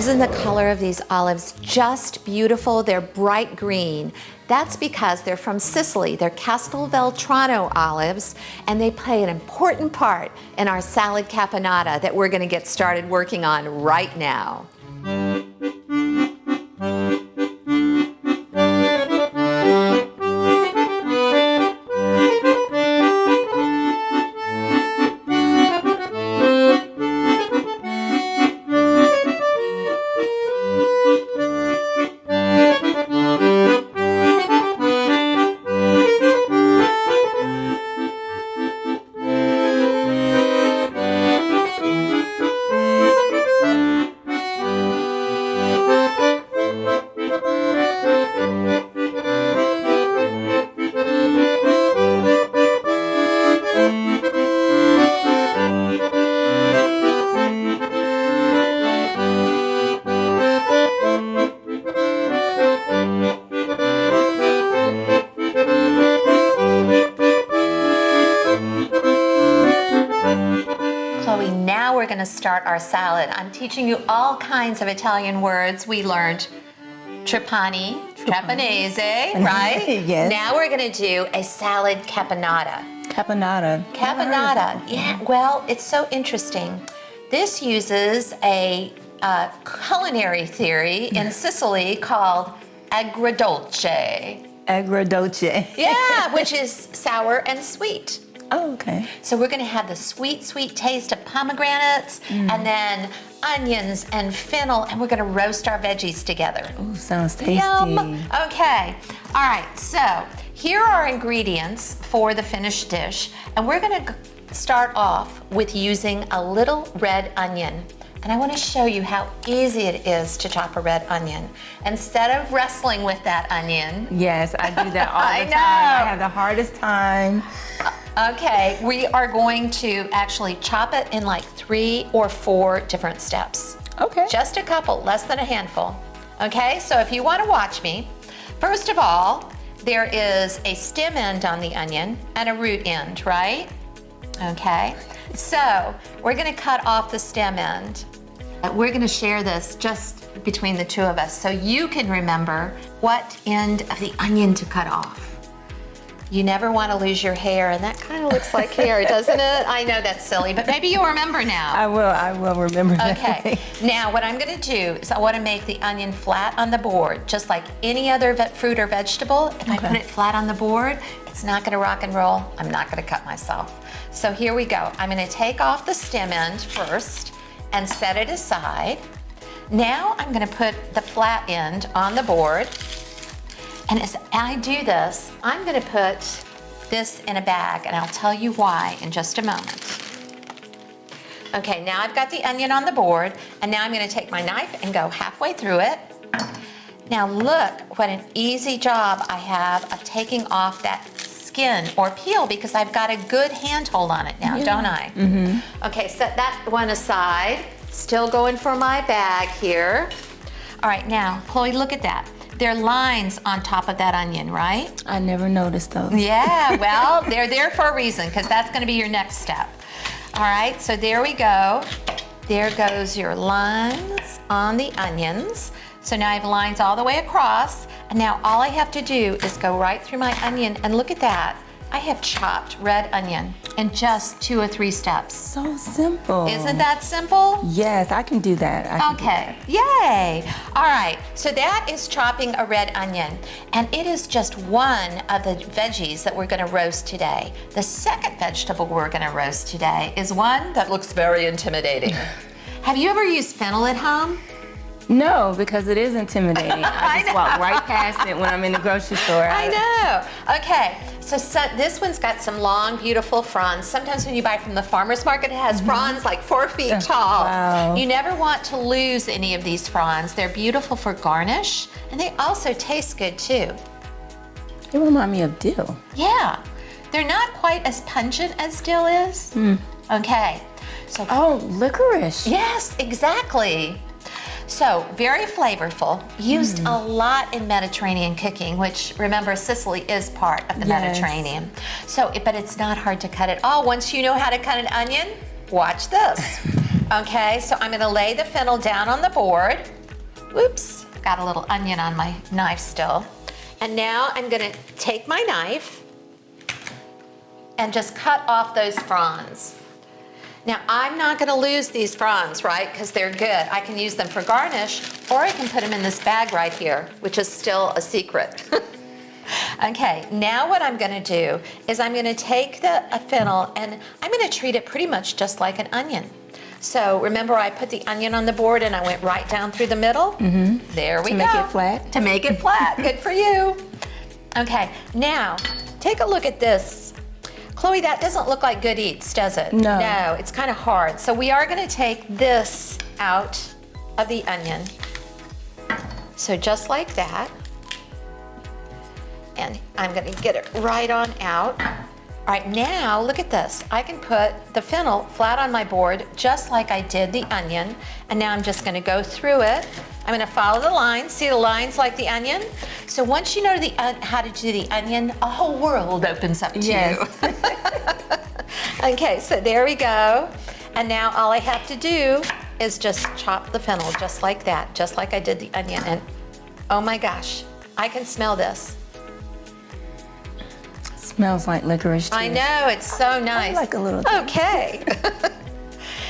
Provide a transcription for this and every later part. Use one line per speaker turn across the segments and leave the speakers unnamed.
Isn't the color of these olives just beautiful? They're bright green. That's because they're from Sicily. They're Castelvetrano olives, and they play an important part in our salad caponata that we're going to get started working on right now. Now we're going to start our salad. I'm teaching you all kinds of Italian words. We learned Trapenese, right?
Yes.
Now we're going to do a salad caponata.
Caponata.
Caponata, yeah. Well, it's so interesting. This uses a culinary theory in Sicily called agrodolce.
Agrodolce.
Yeah, which is sour and sweet.
Oh, okay.
So we're going to have the sweet, sweet taste of pomegranates and then onions and fennel, and we're going to roast our veggies together.
Oh, sounds tasty.
Yum. Okay. All right. So here are our ingredients for the finished dish, and we're going to start off with using a little red onion. And I want to show you how easy it is to chop a red onion. Instead of wrestling with that onion.
Yes, I do that all the time.
I
I have the hardest time.
Okay, we are going to actually chop it in like 3 or 4 different steps.
Okay.
Just a couple, less than a handful. Okay, so if you want to watch me, first of all, there is a stem end on the onion and a root end, right? Okay, so we're going to cut off the stem end. We're going to share this just between the two of us so you can remember what end of the onion to cut off. You never want to lose your hair, and that kind of looks like hair, doesn't it? I know that's silly, but maybe you'll remember now.
I will remember that.
Okay, now what I'm going to do is I want to make the onion flat on the board, just like any other fruit or vegetable. If I put it flat on the board, it's not going to rock and roll. I'm not going to cut myself. So here we go. I'm going to take off the stem end first and set it aside. Now I'm going to put the flat end on the board. And as I do this, I'm going to put this in a bag, and I'll tell you why in just a moment. Okay, now I've got the onion on the board, and now I'm going to take my knife and go halfway through it. Now look what an easy job I have of taking off that skin or peel, because I've got a good handhold on it now, don't I? Mm-hmm. Okay, set that one aside. Still going for my bag here. All right, now, Chloe, look at that. There are lines on top of that onion, right?
I never noticed those.
Yeah, well, they're there for a reason, because that's going to be your next step. All right, so there we go. There goes your lines on the onions. So now I have lines all the way across, and now all I have to do is go right through my onion, and look at that. I have chopped red onion in just 2 or 3 steps.
So simple.
Isn't that simple?
Yes, I can do that.
Okay, yay. All right, so that is chopping a red onion, and it is just one of the veggies that we're gonna roast today. The second vegetable we're gonna roast today is one that looks very intimidating. Have you ever used fennel at home?
No, because it is intimidating. I just walk right past it when I'm in the grocery store.
I know. Okay, so this one's got some long, beautiful fronds. Sometimes when you buy from the farmer's market, it has fronds like 4 feet tall.
Wow.
You never want to lose any of these fronds. They're beautiful for garnish, and they also taste good too.
They remind me of dill.
Yeah, they're not quite as pungent as dill is. Okay, so.
Oh, licorice.
Yes, exactly. So, very flavorful, used a lot in Mediterranean cooking, which, remember, Sicily is part of the Mediterranean. So, but it's not hard to cut at all. Once you know how to cut an onion, watch this. Okay, so I'm gonna lay the fennel down on the board. Whoops, got a little onion on my knife still. And now I'm gonna take my knife and just cut off those fronds. Now, I'm not gonna lose these fronds, right? Because they're good. I can use them for garnish, or I can put them in this bag right here, which is still a secret. Okay, now what I'm gonna do is I'm gonna take the fennel and I'm gonna treat it pretty much just like an onion. So remember I put the onion on the board and I went right down through the middle? Mm-hmm. There we go.
To make it flat?
To make it flat, good for you. Okay, now take a look at this. Chloe, that doesn't look like good eats, does it?
No.
No, it's kind of hard. So we are gonna take this out of the onion. So just like that. And I'm gonna get it right on out. All right, now look at this. I can put the fennel flat on my board just like I did the onion. And now I'm just gonna go through it. I'm gonna follow the lines. See the lines like the onion? So once you know how to do the onion, a whole world opens up to you. Okay, so there we go. And now all I have to do is just chop the fennel just like that, just like I did the onion. And oh my gosh, I can smell this.
Smells like licorice too.
I know, it's so nice.
I like a little.
Okay.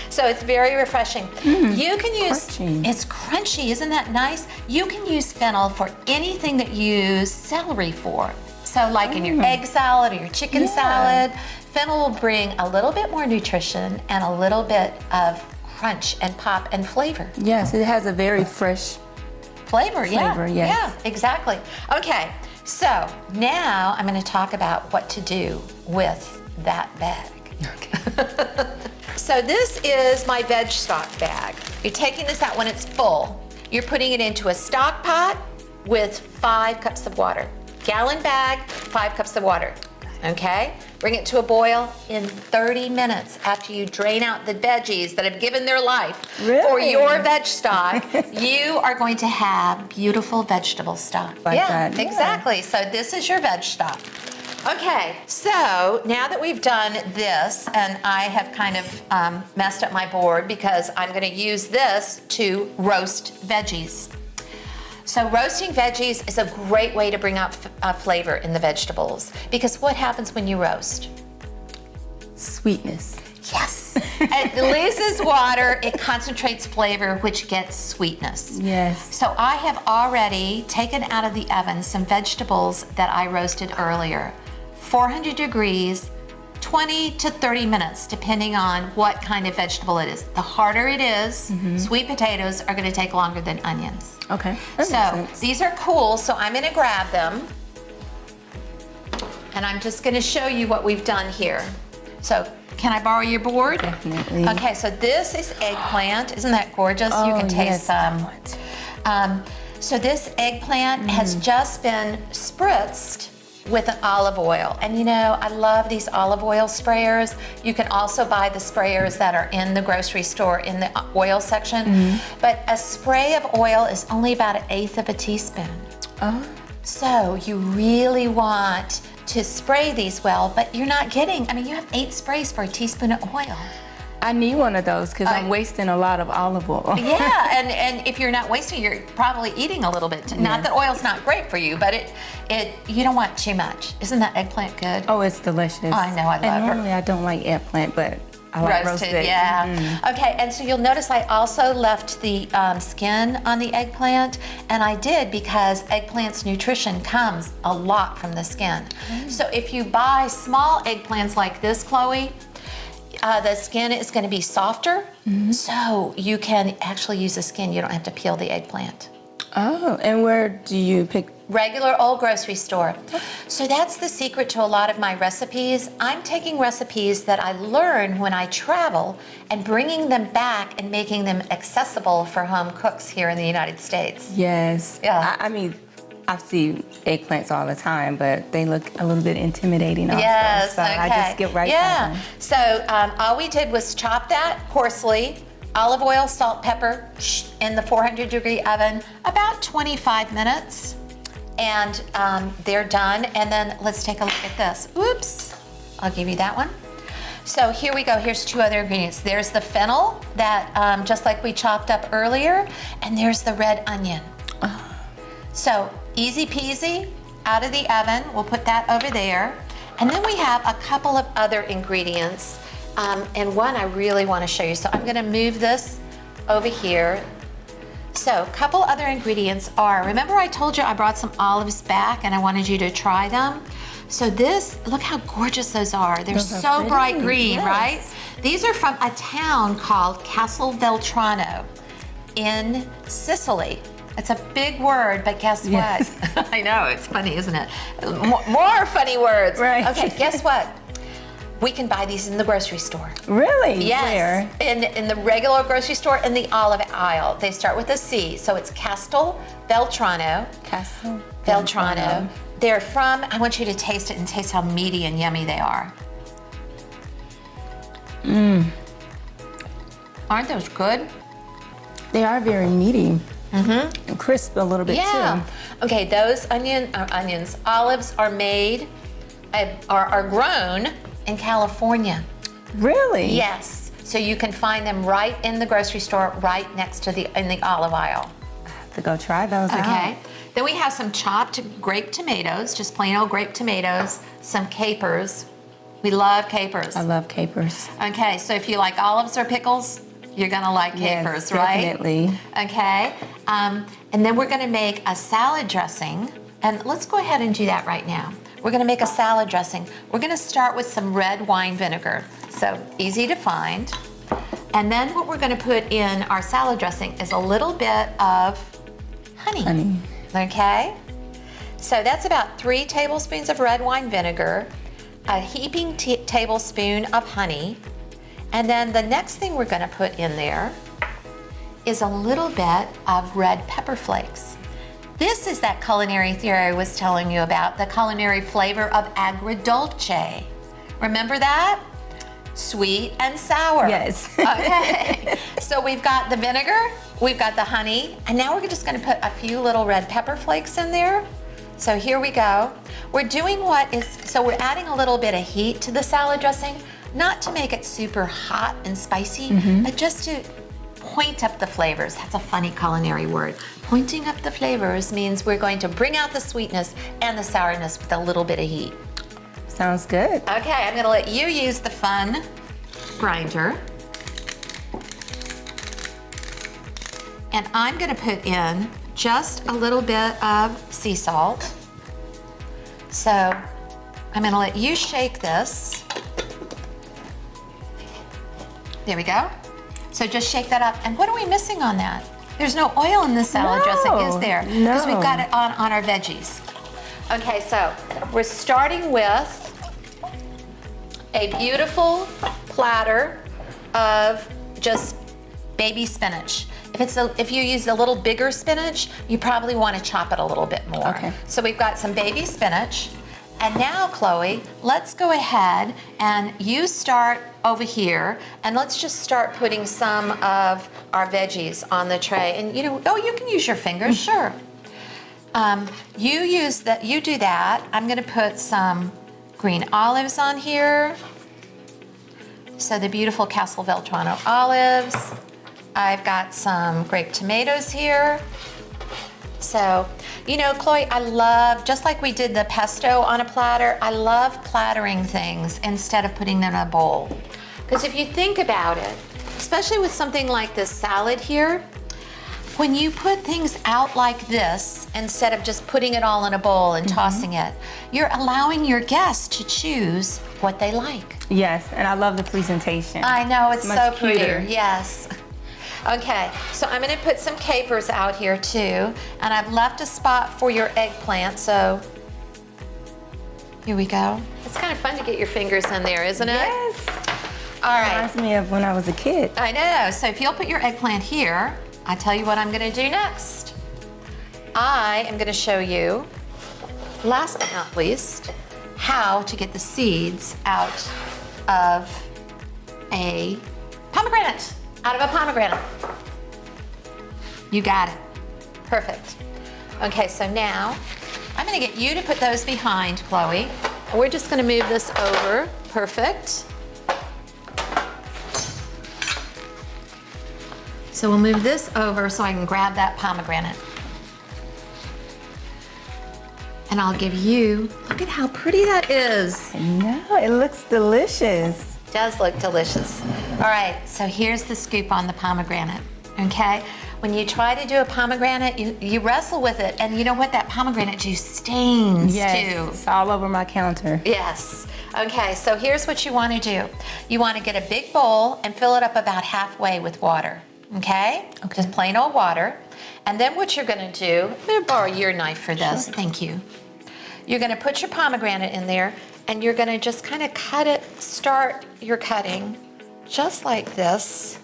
So it's very refreshing. You can use,
crunchy.
It's crunchy, isn't that nice? You can use fennel for anything that you use celery for. So like in your egg salad or your chicken salad, fennel will bring a little bit more nutrition and a little bit of crunch and pop and flavor.
Yes, it has a very fresh
Flavor,
yes.
Yeah, exactly. Okay, so now I'm gonna talk about what to do with that bag.
Okay.
So this is my veg stock bag. You're taking this out when it's full. You're putting it into a stock pot with 5 cups of water. Gallon bag, 5 cups of water. Okay? Bring it to a boil in 30 minutes after you drain out the veggies that have given their life for your veg stock. You are going to have beautiful vegetable stock.
Like that.
Exactly. So this is your veg stock. Okay, so now that we've done this, and I have kind of messed up my board because I'm gonna use this to roast veggies. So roasting veggies is a great way to bring out flavor in the vegetables, because what happens when you roast?
Sweetness.
Yes, it loses water, it concentrates flavor, which gets sweetness.
Yes.
So I have already taken out of the oven some vegetables that I roasted earlier. 400 degrees, 20 to 30 minutes, depending on what kind of vegetable it is. The harder it is, sweet potatoes are gonna take longer than onions.
Okay, that makes
So
sense.
these are cool, so I'm gonna grab them. And I'm just gonna show you what we've done here. So can I borrow your board?
Definitely.
Okay, so this is eggplant. Isn't that gorgeous? You can taste some. So this eggplant has just been spritzed with an olive oil. And you know, I love these olive oil sprayers. You can also buy the sprayers that are in the grocery store in the oil section. But a spray of oil is only about 1/8 of a teaspoon.
Oh.
So you really want to spray these well, but you're not getting, I mean, you have 8 sprays for a teaspoon of oil.
I need one of those because I'm wasting a lot of olive oil.
Yeah, and if you're not wasting, you're probably eating a little bit. Not that oil's not great for you, but you don't want too much. Isn't that eggplant good?
Oh, it's delicious.
I know, I love
And
it.
normally I don't like eggplant, but I like roasted.
Yeah. Okay, and so you'll notice I also left the skin on the eggplant, and I did because eggplant's nutrition comes a lot from the skin. So if you buy small eggplants like this, Chloe, the skin is going to be softer, so you can actually use the skin. You don't have to peel the eggplant.
Oh, and where do you pick?
Regular old grocery store. So that's the secret to a lot of my recipes. I'm taking recipes that I learn when I travel and bringing them back and making them accessible for home cooks here in the United States.
Yes.
Yeah.
I mean, I see eggplants all the time, but they look a little bit intimidating also.
Yes,
so
okay.
I just get right by them.
So all we did was chop that coarsely, olive oil, salt, pepper, in the 400-degree oven, about 25 minutes. And they're done. And then let's take a look at this. Oops, I'll give you that one. So here we go. Here's 2 other ingredients. There's the fennel that just like we chopped up earlier, and there's the red onion. So easy peasy, out of the oven. We'll put that over there. And then we have a couple of other ingredients, and one I really want to show you. So I'm going to move this over here. So a couple other ingredients are, remember I told you I brought some olives back and I wanted you to try them? So this, look how gorgeous those are. They're so
pretty.
bright green,
Yes.
right? These are from a town called Castelvetrano in Sicily. It's a big word, but guess
Yes.
what? I know, it's funny, isn't it? More funny words.
Right.
Okay, guess what? We can buy these in the grocery store.
Really?
Yes,
Where?
in the regular grocery store in the olive aisle. They start with a C, so it's Castelvetrano. Veltrano. They're from, I want you to taste it and taste how meaty and yummy they are. Aren't those good?
They are very meaty. And crisp a little bit
Yeah.
too.
Okay, those olives are made, are grown in California.
Really?
Yes. So you can find them right in the grocery store, right next to in the olive aisle.
I have to go try those out.
Okay. Then we have some chopped grape tomatoes, just plain old grape tomatoes, some capers. We love capers.
I love capers.
Okay, so if you like olives or pickles, you're gonna like capers,
Yes,
right?
definitely.
Okay. And then we're gonna make a salad dressing. And let's go ahead and do that right now. We're gonna make a salad dressing. We're gonna start with some red wine vinegar. So easy to find. And then what we're gonna put in our salad dressing is a little bit of honey. Okay? So that's about 3 tablespoons of red wine vinegar, a heaping tablespoon of honey, and then the next thing we're gonna put in there is a little bit of red pepper flakes. This is that culinary theory I was telling you about, the culinary flavor of agrodolce. Remember that? Sweet and sour.
Yes.
Okay. So we've got the vinegar, we've got the honey, and now we're just gonna put a few little red pepper flakes in there. So here we go. We're doing so we're adding a little bit of heat to the salad dressing, not to make it super hot and spicy, but just to point up the flavors. That's a funny culinary word. Pointing up the flavors means we're going to bring out the sweetness and the sourness with a little bit of heat.
Sounds good.
Okay, I'm gonna let you use the fun grinder. And I'm gonna put in just a little bit of sea salt. So I'm gonna let you shake this. There we go. So just shake that up. And what are we missing on that? There's no oil in this salad dressing, is there? Because we've got it on our veggies. Okay, so we're starting with a beautiful platter of just baby spinach. If you use a little bigger spinach, you probably want to chop it a little bit more.
Okay.
So we've got some baby spinach. And now, Chloe, let's go ahead and you start over here, and let's just start putting some of our veggies on the tray. And you can use your fingers, sure. You do that. I'm gonna put some green olives on here. So the beautiful Castelvetrano olives. I've got some grape tomatoes here. So, Chloe, I love, just like we did the pesto on a platter, I love plattering things instead of putting them in a bowl. Because if you think about it, especially with something like this salad here, when you put things out like this, instead of just putting it all in a bowl and tossing it, you're allowing your guests to choose what they like.
Yes, and I love the presentation.
I know, it's so
much
pretty.
cuter.
Yes. Okay, so I'm gonna put some capers out here too, and I've left a spot for your eggplant, so here we go. It's kind of fun to get your fingers in there, isn't it?
Yes.
All right.
Reminds me of when I was a kid.
I know, so if you'll put your eggplant here, I'll tell you what I'm gonna do next. I am gonna show you, last but not least, how to get the seeds out of a pomegranate. Out of a pomegranate. You got it. Perfect. Okay, so now I'm gonna get you to put those behind, Chloe. We're just gonna move this over. Perfect. So we'll move this over so I can grab that pomegranate. And I'll give you, look at how pretty that is.
No, it looks delicious.
Does look delicious. All right, so here's the scoop on the pomegranate, okay? When you try to do a pomegranate, you wrestle with it, and you know what? That pomegranate juice stains too.
It's all over my counter.
Yes. Okay, so here's what you want to do. You want to get a big bowl and fill it up about halfway with water, okay? Just plain old water. And then what you're going to do, I'm going to borrow your knife for this. Sure. Thank you. You're going to put your pomegranate in there, and you're going to just kind of cut it, start your cutting just like this.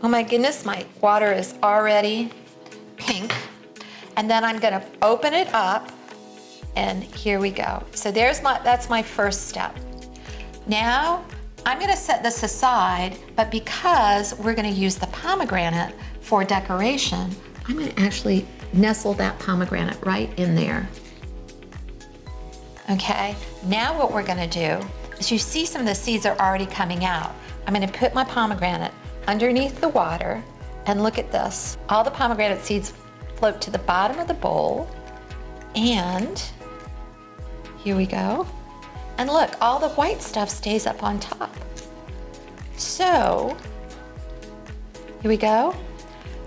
Oh my goodness, my water is already pink. And then I'm gonna open it up, and here we go. So that's my first step. Now, I'm gonna set this aside, but because we're gonna use the pomegranate for decoration, I'm gonna actually nestle that pomegranate right in there. Okay, now what we're gonna do is, you see some of the seeds are already coming out. I'm gonna put my pomegranate underneath the water, and look at this. All the pomegranate seeds float to the bottom of the bowl, and here we go. And look, all the white stuff stays up on top. So, here we go.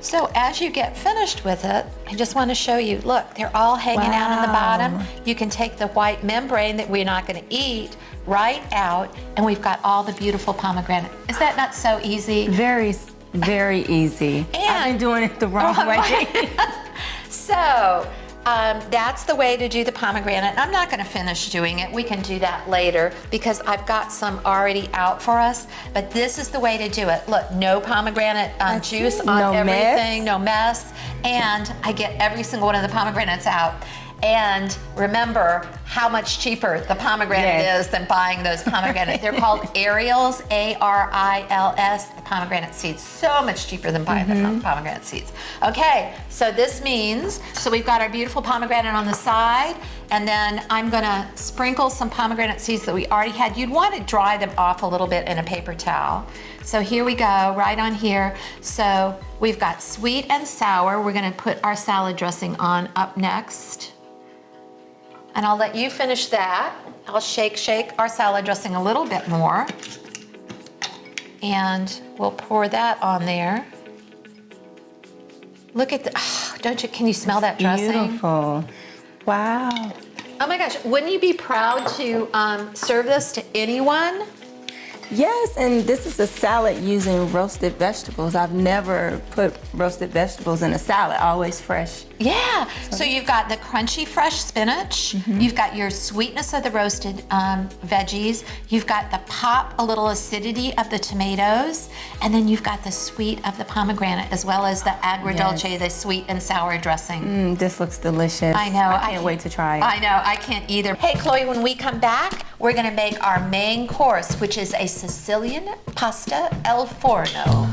So as you get finished with it, I just want to show you, look, they're all hanging out on the bottom. You can take the white membrane that we're not going to eat right out, and we've got all the beautiful pomegranate. Is that not so easy?
Very, very easy. And I've been doing it the wrong way.
So, that's the way to do the pomegranate. I'm not gonna finish doing it. We can do that later because I've got some already out for us, but this is the way to do it. Look, no pomegranate juice on everything, no mess, and I get every single one of the pomegranates out. And remember how much cheaper the pomegranate is than buying those pomegranates. They're called Ariels, A-R-I-L-S, the pomegranate seeds. So much cheaper than buying the pomegranate seeds. Okay, so this means, so we've got our beautiful pomegranate on the side, and then I'm gonna sprinkle some pomegranate seeds that we already had. You'd want to dry them off a little bit in a paper towel. So here we go, right on here. So we've got sweet and sour. We're gonna put our salad dressing on up next. And I'll let you finish that. I'll shake our salad dressing a little bit more. And we'll pour that on there. Look at the, oh, can you smell that dressing?
Beautiful. Wow.
Oh my gosh, wouldn't you be proud to serve this to anyone?
Yes, and this is a salad using roasted vegetables. I've never put roasted vegetables in a salad, always fresh.
Yeah, so you've got the crunchy fresh spinach, you've got your sweetness of the roasted veggies, you've got the pop, a little acidity of the tomatoes, and then you've got the sweet of the pomegranate, as well as the agrodolce, the sweet and sour dressing.
This looks delicious.
I know.
I can't wait to try it.
I know, I can't either. Hey, Chloe, when we come back, we're gonna make our main course, which is a Sicilian pasta al forno.